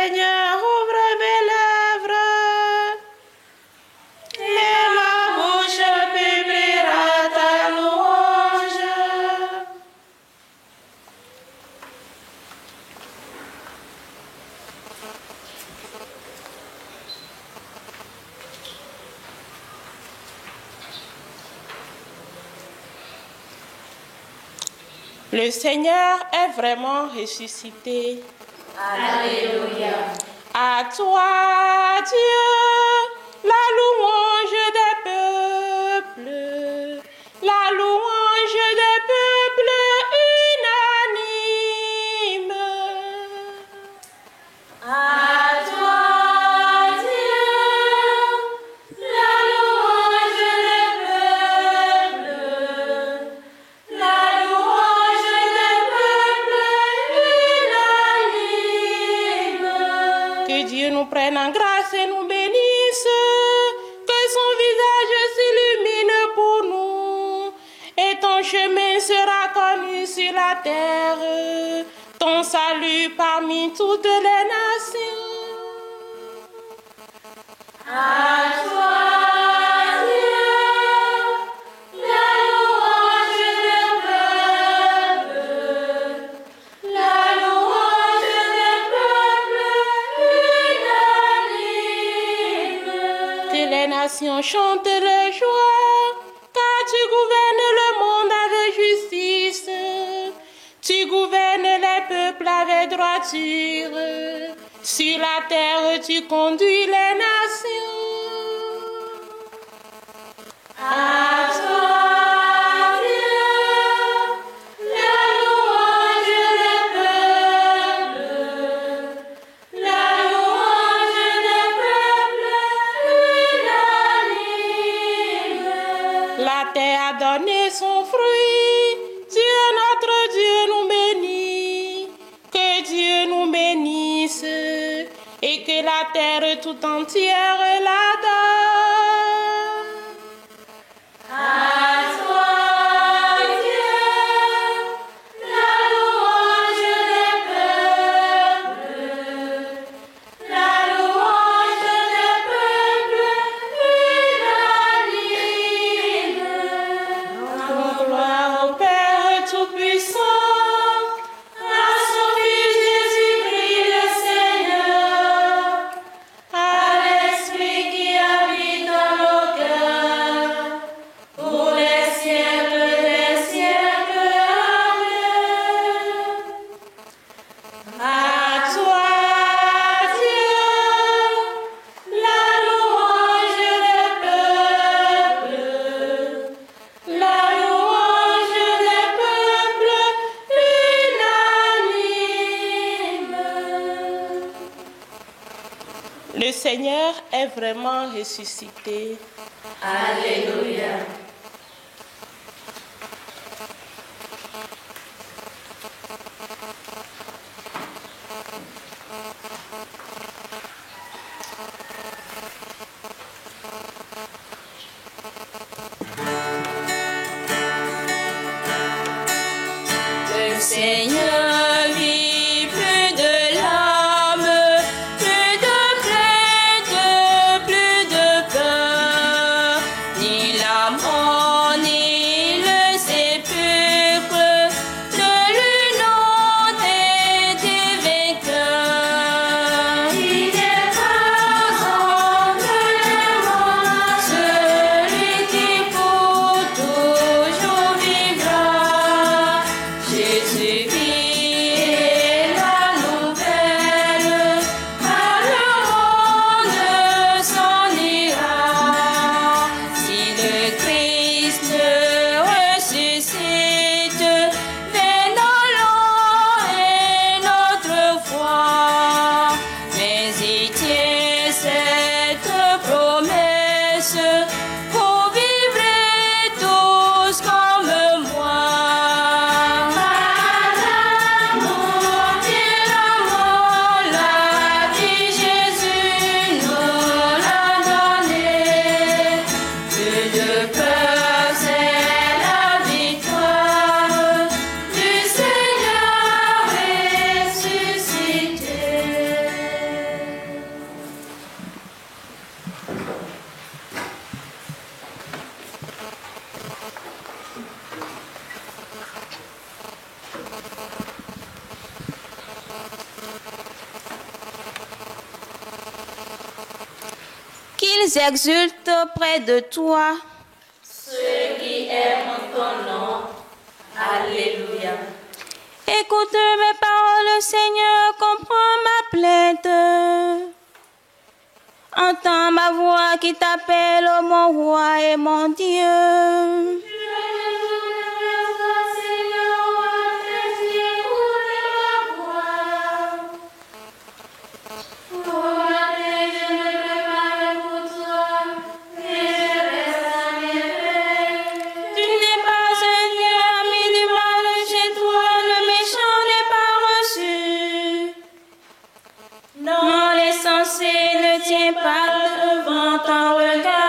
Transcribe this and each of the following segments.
Seigneur, ouvre mes lèvres, et ma bouche publiera ta louange. Le Seigneur est vraiment ressuscité. Alléluia. À toi, Dieu, la louange des peuples, la louange des peuples unanimes. À toi, Dieu, la louange des peuples, la louange des peuples unanimes. Que Dieu nous prenne en grâce et nous bénisse, que son visage s'illumine pour nous, et ton chemin sera connu sur la terre, ton salut parmi toutes les nations. À toi, Dieu, la louange des peuples, la louange des peuples unanimes. Que les nations chantent les joies, car tu gouvernes le monde avec justice. Tu gouvernes les peuples avec droiture. Sur la terre, tu conduis les nations. À toi, Dieu, la louange des peuples, la louange des peuples unanimes. La terre a donné son fruit. Dieu, notre Dieu, nous bénit. Que Dieu nous bénisse et que la terre tout entière l'adore. À toi, Dieu, la louange des peuples, la louange des peuples unanimes. Gloire au Père Tout-Puissant, À son Fils Jésus-Christ le Seigneur, à l'Esprit qui habite dans nos cœurs, pour les siècles des siècles. Amen. À toi, Dieu, la louange des peuples, la louange des peuples unanimes. le Seigneur est vraiment ressuscité. Alléluia. Le Seigneur vit, plus de larmes, plus de plaintes, plus de peur, ni la mort. Qu'ils exultent près de toi. Ceux qui aiment ton nom. Alléluia. Écoute mes paroles, Seigneur, comprends ma plainte. Entends ma voix qui t'appelle, ô mon roi et mon Dieu. Devant ton regard.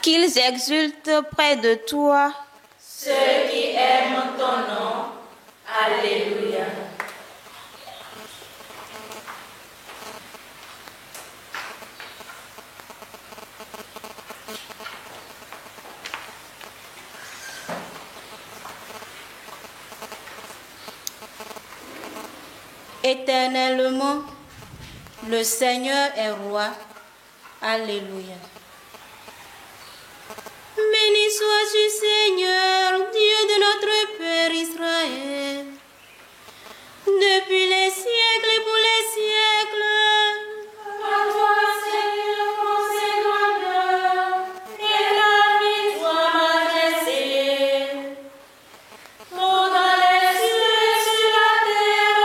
Qu'ils exultent près de toi. Ceux qui aiment ton nom. Alléluia. Éternellement, le Seigneur est roi. Alléluia. Béni sois-tu, Seigneur, Dieu de notre Père Israël, depuis les siècles et pour les siècles. À toi, Seigneur, concède l'honneur et la victoire, majesté. Tout dans les cieux et sur la terre.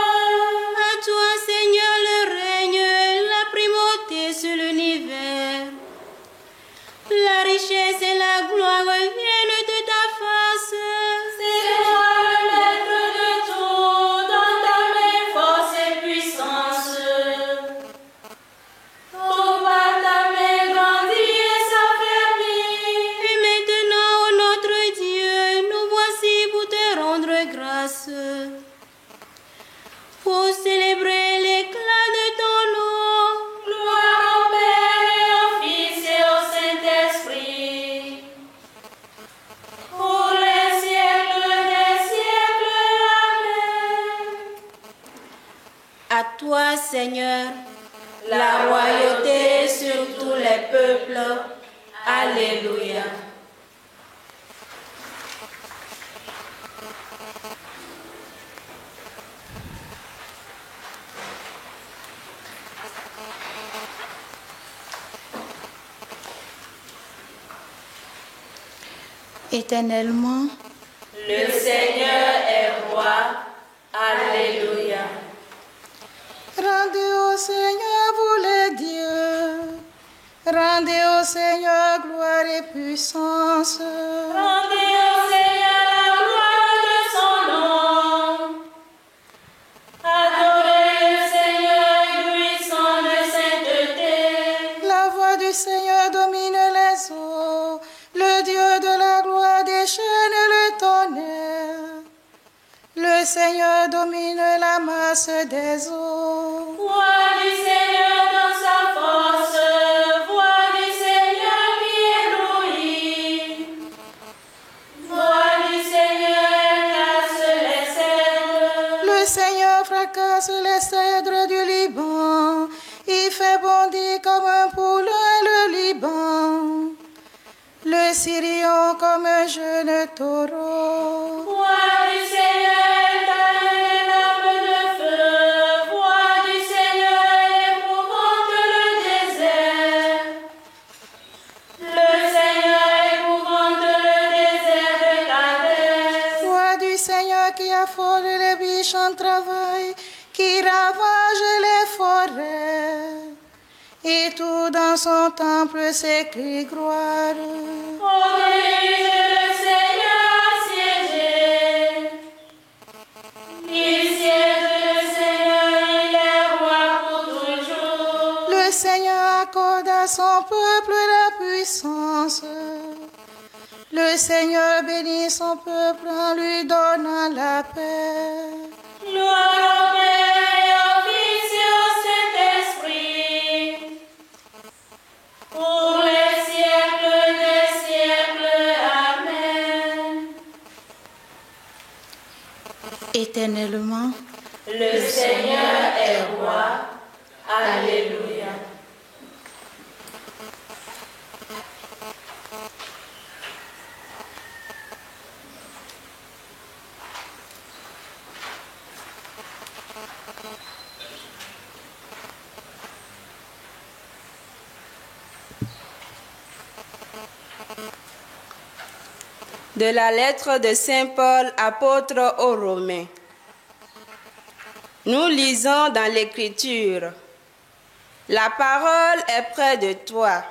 À toi, Seigneur, le règne, la primauté sur l'univers. La richesse et la gloire viennent de ta face. C'est toi le maître de tout, dans ta main force et puissance. Tout par ta main grandit et s'affermit. Et maintenant, ô notre Dieu, nous voici pour te rendre grâce, pour célébrer l'éclat de ton nom. Gloire au Père et au Fils et au Saint-Esprit. Pour les siècles des siècles. Amen. À toi, Seigneur, la royauté sur tous les peuples. Alléluia. Éternellement, Le Seigneur est roi. Alléluia. Rendez au Seigneur, vous les dieux. Rendez au Seigneur gloire et puissance. Rendez au Seigneur la gloire de son nom. Adorez le Seigneur puissant de sainteté. La voix du Seigneur domine les eaux. Le Dieu de la gloire déchaîne le tonnerre. Le Seigneur domine la masse des eaux. Voix du Seigneur dans sa force. Voix du Seigneur qui est dépasse les cèdres du Liban. Il fait bondir comme un poulain le Liban. Le Sirion comme un jeune taureau. Voix du Seigneur est une lampe de feu. Voix du Seigneur épouvante le désert. Le Seigneur épouvante le désert de Kadès. Voix du Seigneur qui affole les biches en travail, qui ravage les forêts. Et tout dans son temple s'écrie gloire. Au milieu, le Seigneur a siégé. Il siège, le Seigneur, il est roi pour toujours. Le Seigneur accorde à son peuple la puissance. Le Seigneur bénit son peuple en lui donnant la paix. Gloire au Père et au Fils et au Saint-Esprit, pour les siècles des siècles. Amen. Éternellement, Le Seigneur est roi. Alléluia. De la lettre de Saint Paul, apôtre aux Romains. Nous lisons dans l'Écriture. La parole est près de toi.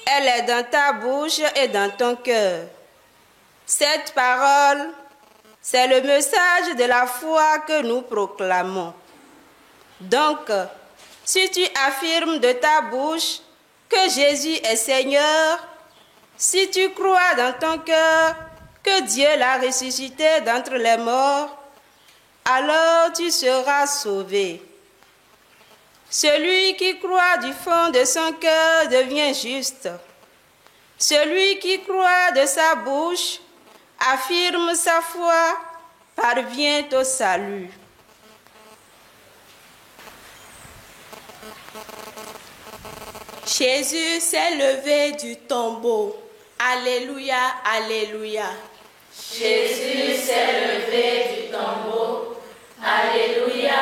Elle est dans ta bouche et dans ton cœur. Cette parole, c'est le message de la foi que nous proclamons. Donc, si tu affirmes de ta bouche que Jésus est Seigneur, si tu crois dans ton cœur que Dieu l'a ressuscité d'entre les morts, alors tu seras sauvé. Celui qui croit du fond de son cœur devient juste. Celui qui croit de sa bouche, affirme sa foi, parvient au salut. Jésus s'est levé du tombeau. Alléluia, alléluia. Jésus s'est levé du tombeau. Alléluia,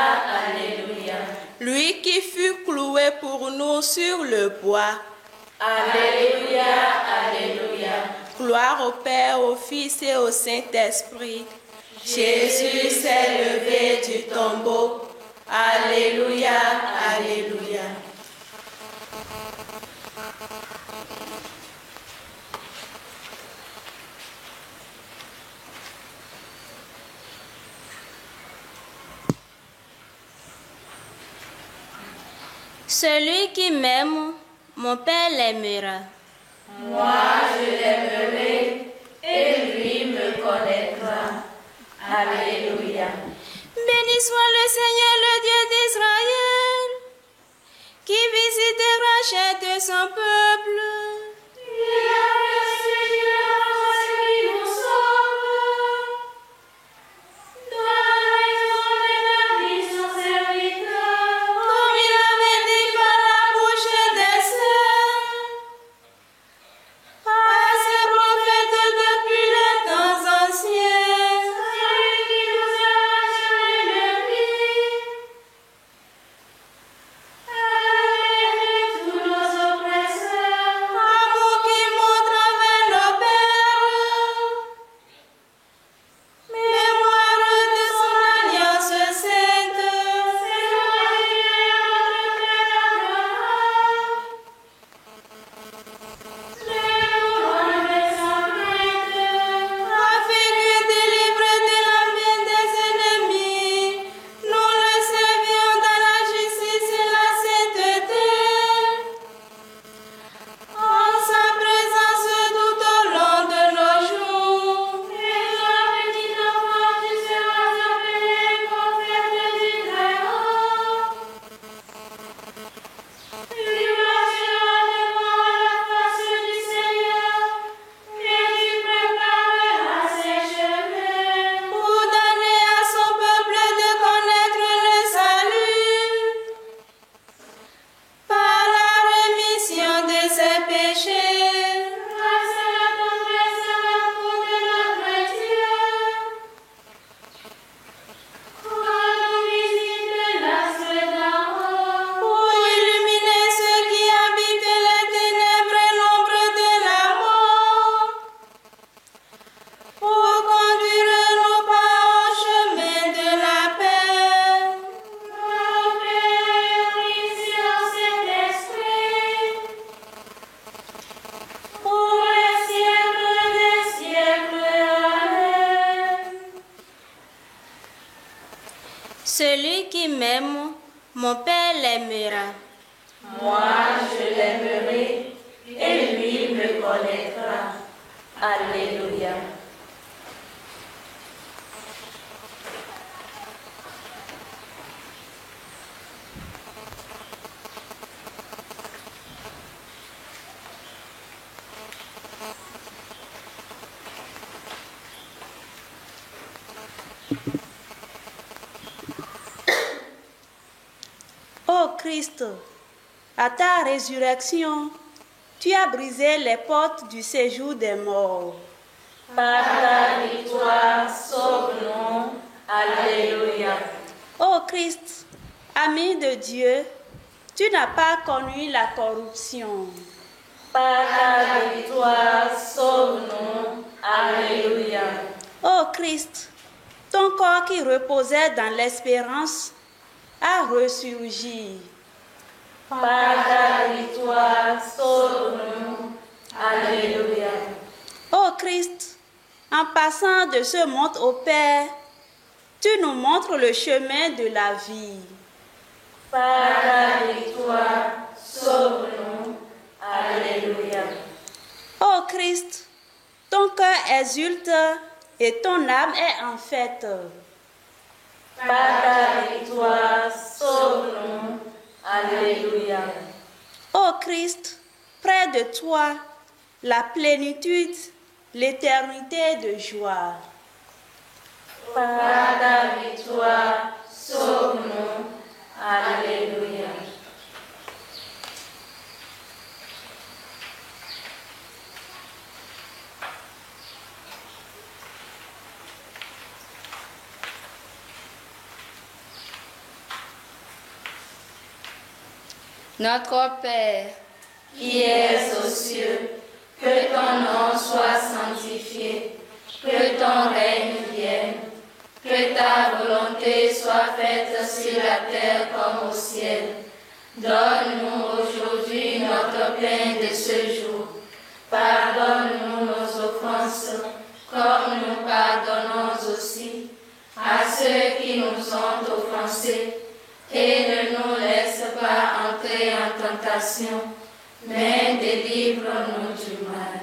alléluia. Lui qui fut cloué pour nous sur le bois. Alléluia, alléluia. Gloire au Père, au Fils et au Saint-Esprit. Jésus s'est levé du tombeau. Alléluia, alléluia. Celui qui m'aime, mon Père l'aimera. Moi, je l'aimerai et lui me connaîtra. Alléluia. Béni soit le Seigneur, le Dieu d'Israël, qui visite et rachète son peuple. Il a fait Seigneur, celui nous sauve. Doit raison d'établir son serviteur. Comme il avait dit par la bouche des saints. Par Celui qui m'aime, mon Père l'aimera. Moi, je l'aimerai et lui me connaîtra. Alléluia. Ô Christ, à ta résurrection, tu as brisé les portes du séjour des morts. Par ta victoire, sauve-nous. Alléluia. Ô Christ, ami de Dieu, tu n'as pas connu la corruption. Par ta victoire, sauve-nous. Alléluia. Ô Christ, ton corps qui reposait dans l'espérance a ressurgi. Par ta victoire, sauve-nous. Alléluia. Ô Christ, en passant de ce monde au Père, tu nous montres le chemin de la vie. Par ta victoire, sauve-nous. Alléluia. Ô Christ, ton cœur exulte et ton âme est en fête. Par ta victoire, sauve-nous. Alléluia. Ô Christ, près de toi, la plénitude, l'éternité de joie. Par ta victoire, sauve-nous. Alléluia. Notre Père, Qui es aux cieux, que ton nom soit sanctifié, que ton règne vienne, que ta volonté soit faite sur la terre comme au ciel. Donne-nous aujourd'hui notre pain de ce jour. Pardonne-nous nos offenses, comme nous pardonnons aussi à ceux qui nous ont offensés. Et ne nous laisse pas entrer en tentation, mais délivre-nous du mal.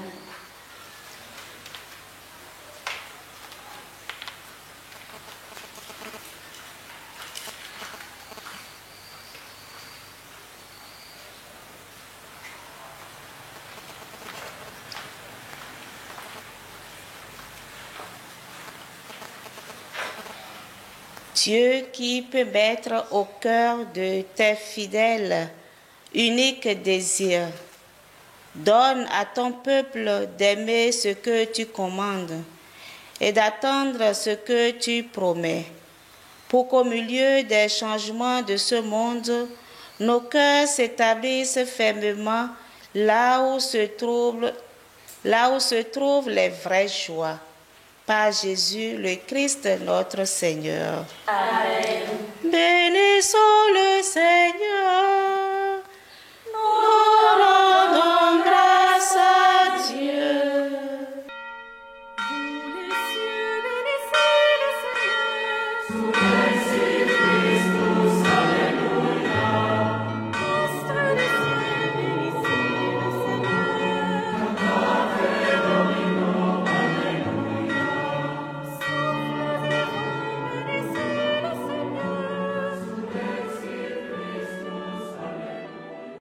Dieu qui peut mettre au cœur de tes fidèles unique désir, donne à ton peuple d'aimer ce que tu commandes et d'attendre ce que tu promets, pour qu'au milieu des changements de ce monde, nos cœurs s'établissent fermement là où se trouvent les vraies joies. Par Jésus le Christ notre Seigneur. Amen. Bénissons le Seigneur. Nous rendons grâce à Dieu. Sous les cieux, bénissez le Seigneur. Sous les cieux.